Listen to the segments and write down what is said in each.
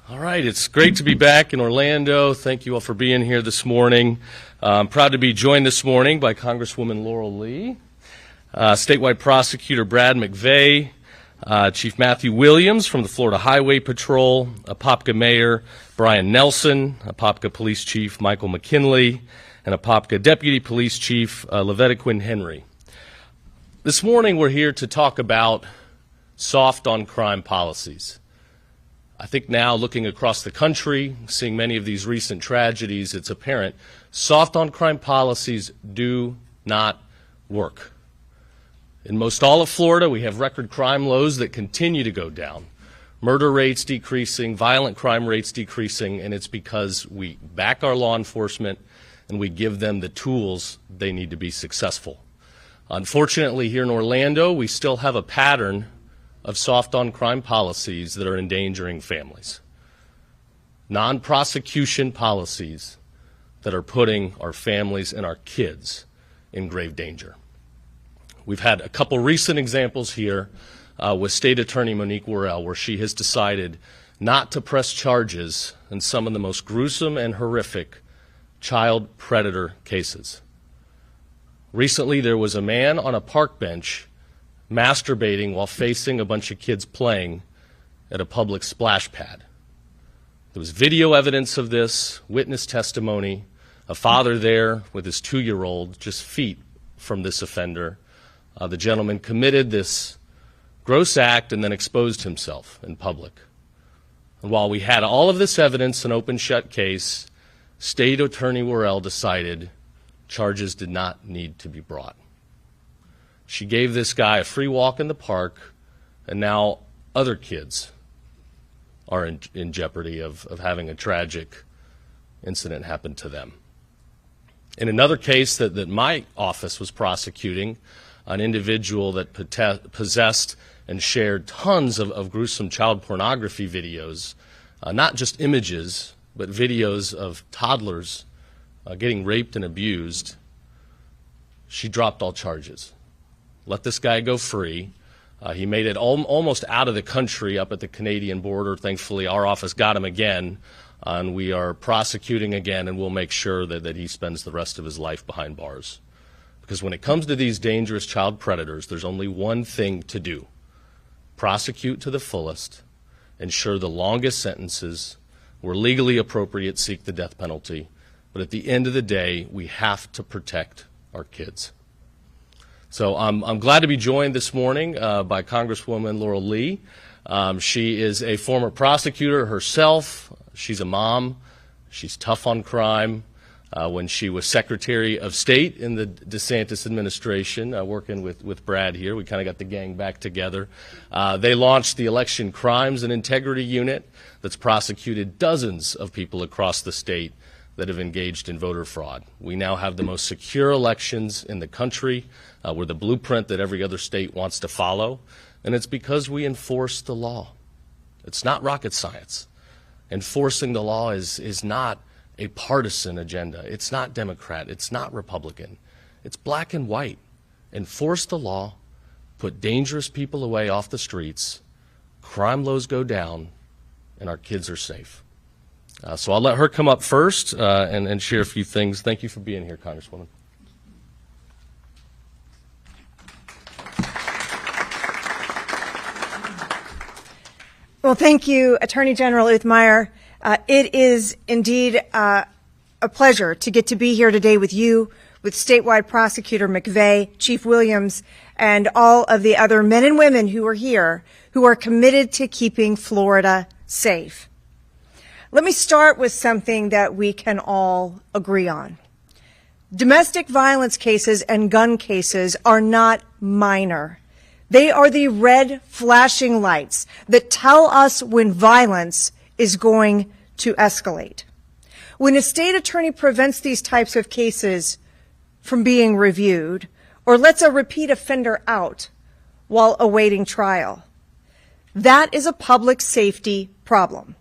All right, it's great to be back in Orlando. Thank you all for being here this morning. I'm proud to be joined this morning by Congresswoman Lee, statewide prosecutor Brad McVeigh, Chief Matthew Williams from the Florida Highway Patrol, Apopka Mayor Brian Nelson, Apopka Police Chief Michael McKinley, and Apopka Deputy Police Chief Lavetta Quinn Henry. This morning we're here to talk about soft on crime policies. I think now, looking across the country, seeing many of these recent tragedies, it's apparent soft on crime policies do not work. In most all of Florida, we have record crime lows that continue to go down. Murder rates decreasing, violent crime rates decreasing, and it's because we back our law enforcement and we give them the tools they need to be successful. Unfortunately, here in Orlando, we still have a pattern of soft on crime policies that are endangering families. Non-prosecution policies that are putting our families and our kids in grave danger. We've had a couple recent examples here with State Attorney Monique Worrell, where she has decided not to press charges in some of the most gruesome and horrific child predator cases. Recently, there was a man on a park bench masturbating while facing a bunch of kids playing at a public splash pad. There was video evidence of this, witness testimony, a father there with his 2-year-old just feet from this offender. The gentleman committed this gross act and then exposed himself in public. And while we had all of this evidence, an open shut case, State Attorney Worrell decided charges did not need to be brought. She gave this guy a free walk in the park, and now other kids are in jeopardy of having a tragic incident happen to them. In another case that my office was prosecuting, an individual that possessed and shared tons of gruesome child pornography videos, not just images, but videos of toddlers getting raped and abused, she dropped all charges. Let this guy go free. He made it almost out of the country up at the Canadian border. Thankfully, our office got him again, and we are prosecuting again, and we'll make sure that he spends the rest of his life behind bars. Because when it comes to these dangerous child predators, there's only one thing to do: prosecute to the fullest, ensure the longest sentences, where legally appropriate, seek the death penalty. But at the end of the day, we have to protect our kids. So I'm glad to be joined this morning by Congresswoman Lee. She is a former prosecutor herself. She's a mom. She's tough on crime. When she was Secretary of State in the DeSantis administration, working with Brad here, we kind of got the gang back together. They launched the Election Crimes and Integrity Unit that's prosecuted dozens of people across the state that have engaged in voter fraud. We now have the most secure elections in the country. We're the blueprint that every other state wants to follow, and it's because we enforce the law. It's not rocket science. Enforcing the law is not a partisan agenda. It's not Democrat. It's not Republican. It's black and white. Enforce the law, put dangerous people away off the streets, crime lows go down, and our kids are safe. So I'll let her come up first and share a few things. Thank you for being here, Congresswoman. Well, thank you, Attorney General Uthmeier. It is indeed a pleasure to get to be here today with you, with Statewide Prosecutor McVeigh, Chief Williams, and all of the other men and women who are here who are committed to keeping Florida safe. Let me start with something that we can all agree on. Domestic violence cases and gun cases are not minor. They are the red flashing lights that tell us when violence is going to escalate. When a state attorney prevents these types of cases from being reviewed or lets a repeat offender out while awaiting trial, that is a public safety problem.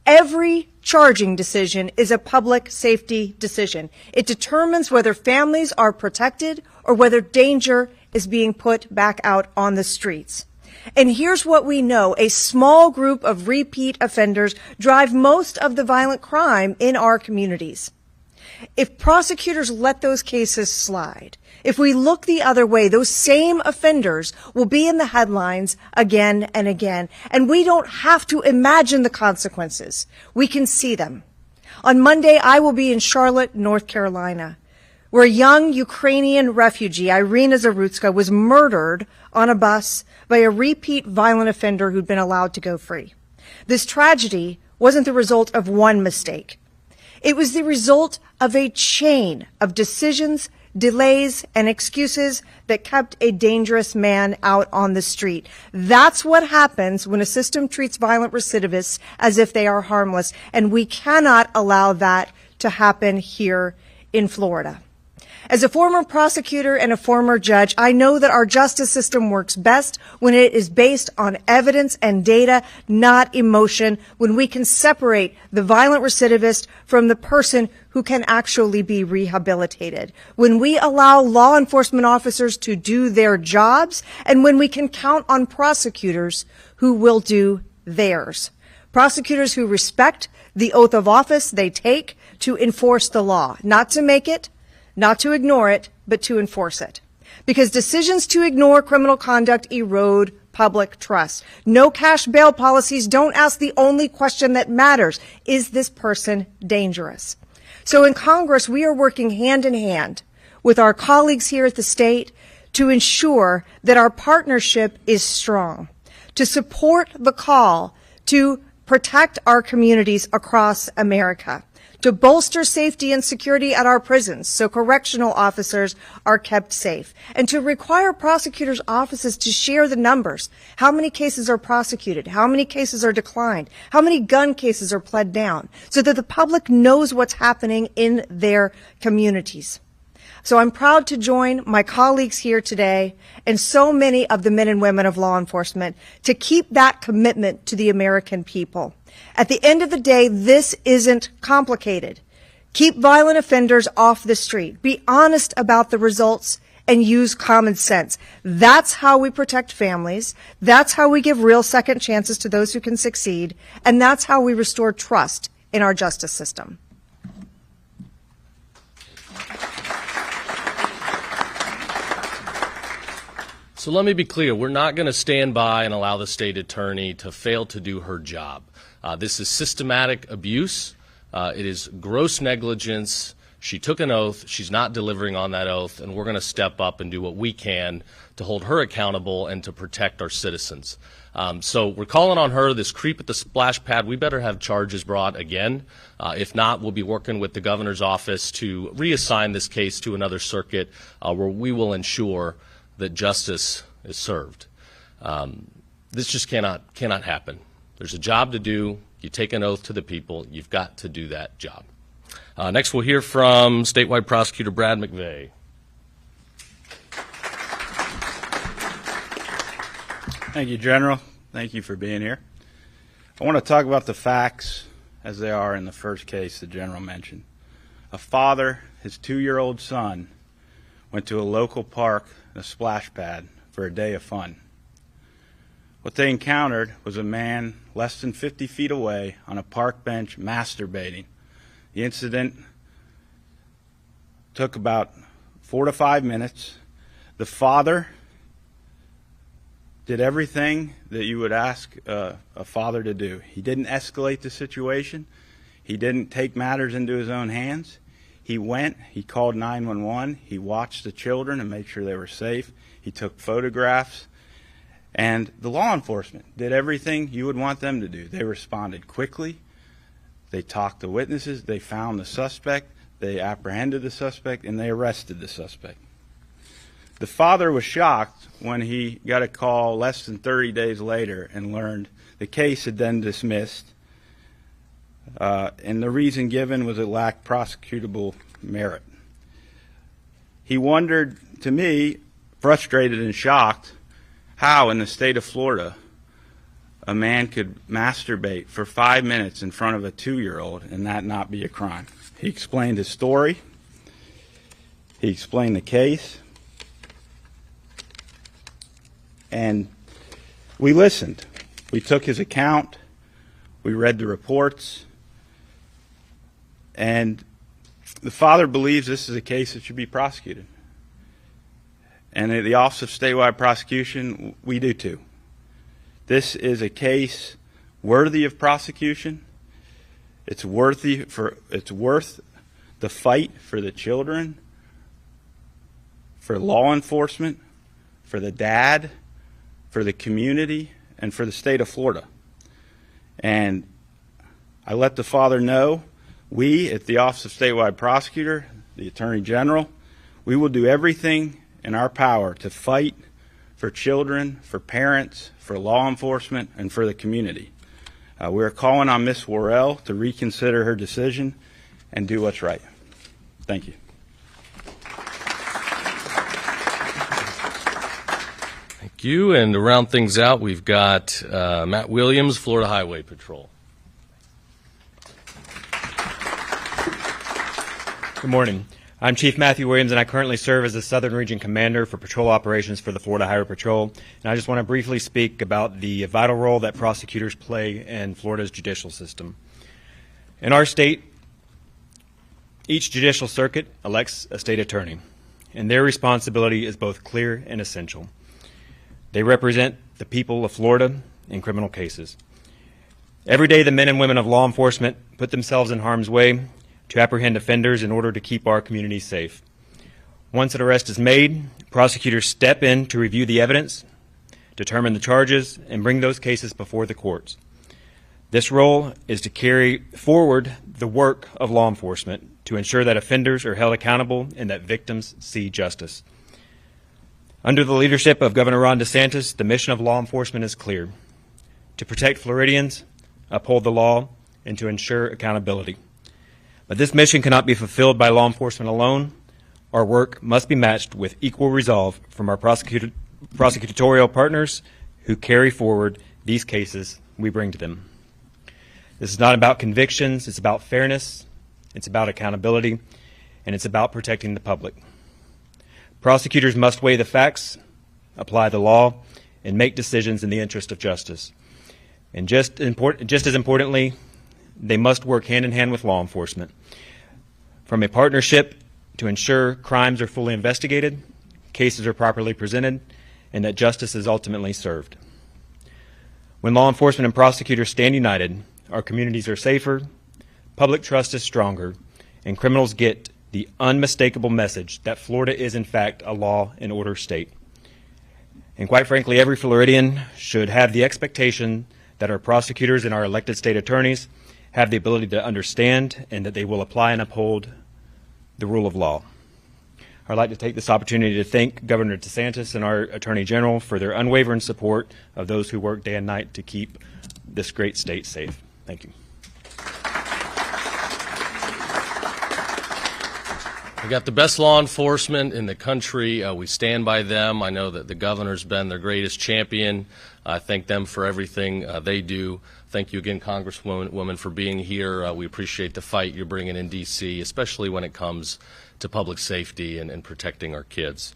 Every charging decision is a public safety decision. It determines whether families are protected or whether danger is being put back out on the streets. And here's what we know. A small group of repeat offenders drive most of the violent crime in our communities. If prosecutors let those cases slide, if we look the other way, those same offenders will be in the headlines again and again. And we don't have to imagine the consequences. We can see them. On Monday, I will be in Charlotte, North Carolina, where a young Ukrainian refugee, Irina Zarutska, was murdered on a bus by a repeat violent offender who'd been allowed to go free. This tragedy wasn't the result of one mistake. It was the result of a chain of decisions, delays, and excuses that kept a dangerous man out on the street. That's what happens when a system treats violent recidivists as if they are harmless, and we cannot allow that to happen here in Florida. As a former prosecutor and a former judge, I know that our justice system works best when it is based on evidence and data, not emotion, when we can separate the violent recidivist from the person who can actually be rehabilitated, when we allow law enforcement officers to do their jobs, and when we can count on prosecutors who will do theirs. Prosecutors who respect the oath of office they take to enforce the law, not to make it, not to ignore it, but to enforce it. Because decisions to ignore criminal conduct erode public trust. No cash bail policies don't ask the only question that matters. Is this person dangerous? So in Congress, we are working hand in hand with our colleagues here at the state to ensure that our partnership is strong, to support the call to protect our communities across America, to bolster safety and security at our prisons so correctional officers are kept safe, and to require prosecutors' offices to share the numbers. How many cases are prosecuted? How many cases are declined? How many gun cases are pled down? So that the public knows what's happening in their communities. So I'm proud to join my colleagues here today and so many of the men and women of law enforcement to keep that commitment to the American people. At the end of the day, this isn't complicated. Keep violent offenders off the street. Be honest about the results and use common sense. That's how we protect families. That's how we give real second chances to those who can succeed. And that's how we restore trust in our justice system. So let me be clear, we're not going to stand by and allow the state attorney to fail to do her job. This is systematic abuse. It is gross negligence. She took an oath. She's not delivering on that oath, and we're going to step up and do what we can to hold her accountable and to protect our citizens. So we're calling on her, this creep at the splash pad. We better have charges brought again. If not, we'll be working with the governor's office to reassign this case to another circuit where we will ensure that justice is served. This just cannot happen. There's a job to do. You take an oath to the people. You've got to do that job. Next, we'll hear from statewide prosecutor Brad McVeigh. Thank you, General. Thank you for being here. I want to talk about the facts as they are in the first case the General mentioned. A father, his 2-year-old son, went to a local park, a splash pad, for a day of fun. What they encountered was a man less than 50 feet away on a park bench masturbating. The incident took about 4 to 5 minutes. The father did everything that you would ask a father to do. He didn't escalate the situation. He didn't take matters into his own hands. He went, he called 911, he watched the children and made sure they were safe. He took photographs. And the law enforcement did everything you would want them to do. They responded quickly. They talked to witnesses. They found the suspect. They apprehended the suspect, and they arrested the suspect. The father was shocked when he got a call less than 30 days later and learned the case had been dismissed. And the reason given was it lacked prosecutable merit. He wondered, to me, frustrated and shocked, how in the state of Florida a man could masturbate for 5 minutes in front of a 2-year-old and that not be a crime. He explained his story. He explained the case. And We listened. We took his account. We read the reports. And the father believes this is a case that should be prosecuted. And at the Office of Statewide Prosecution, we do too. This is a case worthy of prosecution. It's worth the fight for the children, for law enforcement, for the dad, for the community, and for the state of Florida. And I let the father know, we at the Office of Statewide Prosecutor, the Attorney General, we will do everything in our power to fight for children, for parents, for law enforcement, and for the community. We're calling on Ms. Worrell to reconsider her decision and do what's right. Thank you. Thank you. And to round things out, we've got Matt Williams, Florida Highway Patrol. Good morning. I'm Chief Matthew Williams, and I currently serve as the Southern Region Commander for Patrol Operations for the Florida Highway Patrol. And I just want to briefly speak about the vital role that prosecutors play in Florida's judicial system. In our state, each Judicial Circuit elects a state attorney, and their responsibility is both clear and essential. They represent the people of Florida in criminal cases. Every day, the men and women of law enforcement put themselves in harm's way to apprehend offenders in order to keep our community safe. Once an arrest is made, prosecutors step in to review the evidence, determine the charges, and bring those cases before the courts. This role is to carry forward the work of law enforcement to ensure that offenders are held accountable and that victims see justice. Under the leadership of Governor Ron DeSantis, the mission of law enforcement is clear: to protect Floridians, uphold the law, and to ensure accountability. But this mission cannot be fulfilled by law enforcement alone. Our work must be matched with equal resolve from our prosecutorial partners who carry forward these cases we bring to them. This is not about convictions, it's about fairness, it's about accountability, and it's about protecting the public. Prosecutors must weigh the facts, apply the law, and make decisions in the interest of justice. And just as importantly, they must work hand in hand with law enforcement from a partnership to ensure crimes are fully investigated, cases are properly presented, and that justice is ultimately served. When law enforcement and prosecutors stand united, our communities are safer, public trust is stronger, and criminals get the unmistakable message that Florida is in fact a law and order state. And quite frankly, every Floridian should have the expectation that our prosecutors and our elected state attorneys have the ability to understand and that they will apply and uphold the rule of law. I'd like to take this opportunity to thank Governor DeSantis and our Attorney General for their unwavering support of those who work day and night to keep this great state safe. Thank you. We got the best law enforcement in the country. We stand by them. I know that the governor's been their greatest champion. I thank them for everything they do. Thank you again, Congresswoman, for being here. We appreciate the fight you're bringing in D.C., especially when it comes to public safety and protecting our kids.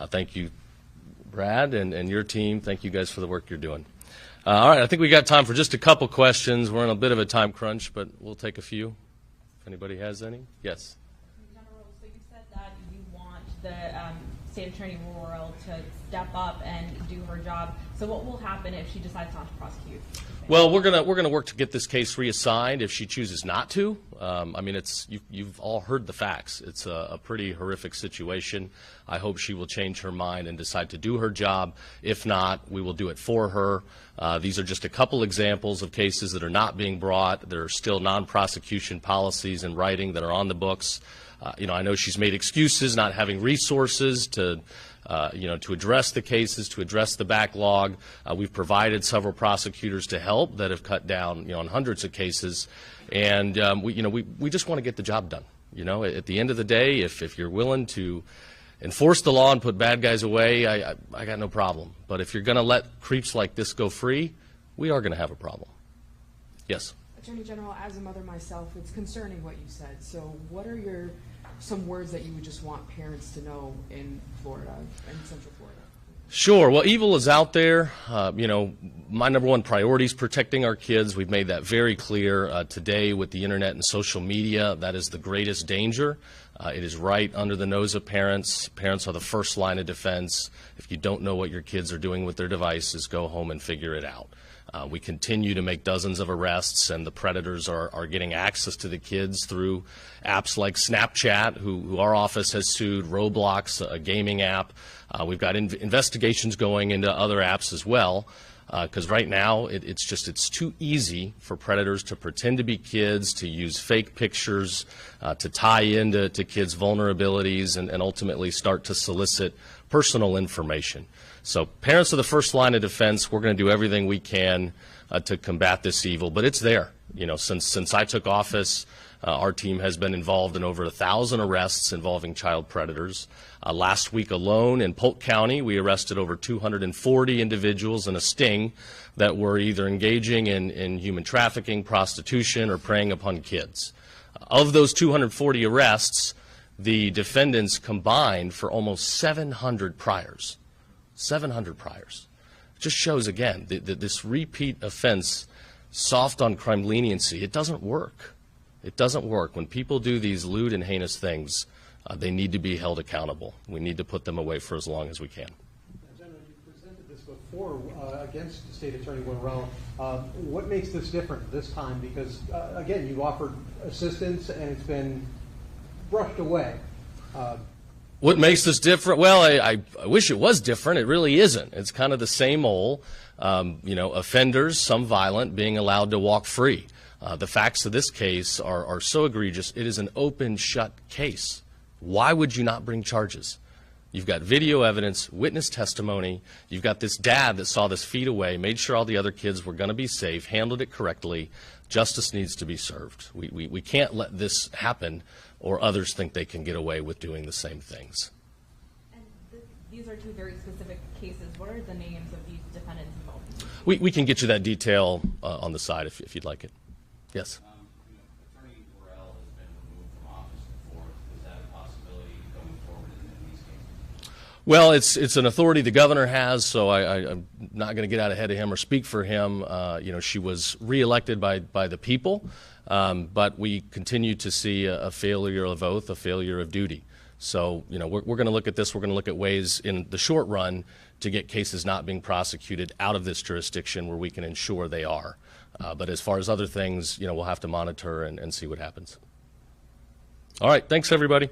Thank you, Brad, and your team. Thank you guys for the work you're doing. All right, I think we got time for just a couple questions. We're in a bit of a time crunch, but we'll take a few. If anybody has any. Yes. General, so you said that you want the State Attorney Worrell to step up and do her job. So what will happen if she decides not to prosecute? Well, we're gonna work to get this case reassigned if she chooses not to. I mean, you've all heard the facts. It's a pretty horrific situation. I hope she will change her mind and decide to do her job. If not, we will do it for her. These are just a couple examples of cases that are not being brought. There are still non-prosecution policies in writing that are on the books. I know she's made excuses, not having resources to address the cases, to address the backlog. We've provided several prosecutors to help that have cut down, on hundreds of cases, and we just want to get the job done. At the end of the day, if you're willing to enforce the law and put bad guys away, I got no problem. But if you're going to let creeps like this go free, we are going to have a problem. Yes. Attorney General, as a mother myself, it's concerning what you said. So what are some words that you would just want parents to know in Florida, in Central Florida? Sure. Well, evil is out there. My number one priority is protecting our kids. We've made that very clear today with the internet and social media. That is the greatest danger. It is right under the nose of parents. Parents are the first line of defense. If you don't know what your kids are doing with their devices, go home and figure it out. We continue to make dozens of arrests, and the predators are getting access to the kids through apps like Snapchat, who our office has sued, Roblox, a gaming app. We've got investigations going into other apps as well, because right now it's too easy for predators to pretend to be kids, to use fake pictures, to tie into kids' vulnerabilities, and ultimately start to solicit personal information. So parents are the first line of defense. We're going to do everything we can to combat this evil, but it's there. Since I took office, our team has been involved in over 1,000 arrests involving child predators. Last week alone in Polk County, we arrested over 240 individuals in a sting that were either engaging in human trafficking, prostitution, or preying upon kids. Of those 240 arrests, the defendants combined for almost 700 priors. 700 priors. It just shows, again, that this repeat offense, soft on crime leniency, it doesn't work. It doesn't work. When people do these lewd and heinous things, they need to be held accountable. We need to put them away for as long as we can. General, you presented this before against State Attorney Worrell. What makes this different this time? Because, again, you offered assistance and it's been brushed away. What makes this different? Well, I wish it was different. It really isn't. It's kind of the same old, offenders, some violent, being allowed to walk free. The facts of this case are so egregious. It is an open, shut case. Why would you not bring charges? You've got video evidence, witness testimony. You've got this dad that saw this feet away, made sure all the other kids were going to be safe, handled it correctly. Justice needs to be served. We can't let this happen, or others think they can get away with doing the same things. And these are two very specific cases. What are the names of these defendants involved? We can get you that detail on the side if you'd like it. Yes? Attorney Worrell has been removed from office before. Is that a possibility going forward in these cases? Well, it's an authority the governor has, so I'm not going to get out ahead of him or speak for him. She was reelected by the people, but we continue to see a failure of oath, a failure of duty. So, we're going to look at this. We're going to look at ways in the short run to get cases not being prosecuted out of this jurisdiction where we can ensure they are. But as far as other things, we'll have to monitor and see what happens. All right. Thanks, everybody.